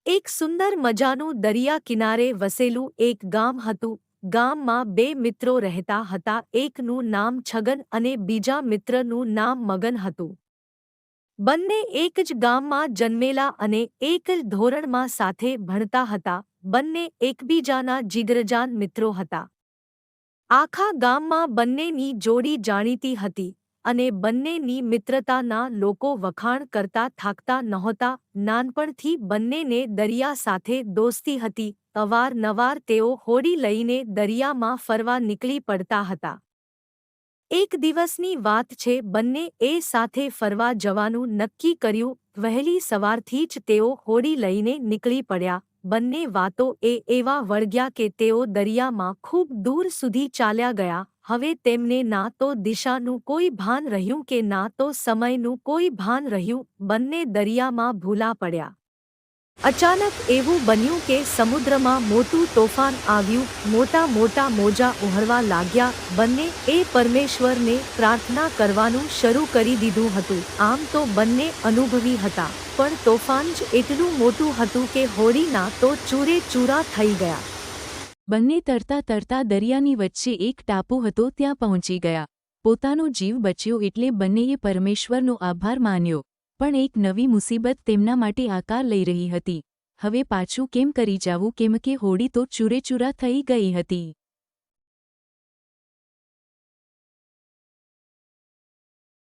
એક સુંદર મજાનું દરિયા કિનારે વસેલું એક ગામ હતું. ગામમાં બે મિત્રો રહેતા હતા. એકનું નામ છગન અને બીજા મિત્રનું નામ મગન હતું. બંને એક જ ગામમાં જન્મેલા અને એક જ ધોરણમાં સાથે ભણતા હતા. બંને એકબીજાના જીગરજાન મિત્રો હતા. આખા ગામમાં બંનેની જોડી જાણીતી હતી અને બંનેની મિત્રતાના લોકો વખાણ કરતા થાકતા નહોતા. નાનપણથી બંનેને દરિયા સાથે દોસ્તી હતી. અવારનવાર તેઓ હોડી લઈને દરિયામાં ફરવા નીકળી પડતા હતા. એક દિવસની વાત છે. બંને એ સાથે ફરવા જવાનું નક્કી કર્યું. વહેલી સવારથી જ તેઓ હોડી લઈને નીકળી પડ્યા. બંને વાતો એવા વળગ્યા કે તેઓ દરિયામાં ખૂબ દૂર સુધી ચાલ્યા ગયા. હવે તેમને ના તો દિશાનું કોઈ ભાન રહ્યું કે ના તો સમયનું કોઈ ભાન રહ્યું. બંને દરિયામાં ભૂલા પડ્યા. અચાનક એવું બન્યું કે સમુદ્રમાં મોટું તોફાન આવ્યું. મોટા મોટા મોજા ઉહળવા લાગ્યા. બંને પરમેશ્વરને પ્રાર્થના કરવાનું શરૂ કરી દીધું હતું. આમ તો બંને અનુભવી હતા, પણ તોફાન જ એટલું મોટું હતું કે હોડીના તો ચૂરે ચૂરા થઈ ગયા. બંને તરતા તરતા દરિયાની વચ્ચે એક ટાપુ હતો, ત્યાં પહોંચી ગયા. પોતાનો જીવ બચ્યો એટલે બંનેએ પરમેશ્વરનો આભાર માન્યો. પણ એક નવી મુસીબત તેમના માટે આકાર લઈ રહી હતી. હવે પાછું કેમ કરી જાવું, કેમ કે હોડી તો ચૂરેચૂરા થઈ ગઈ હતી.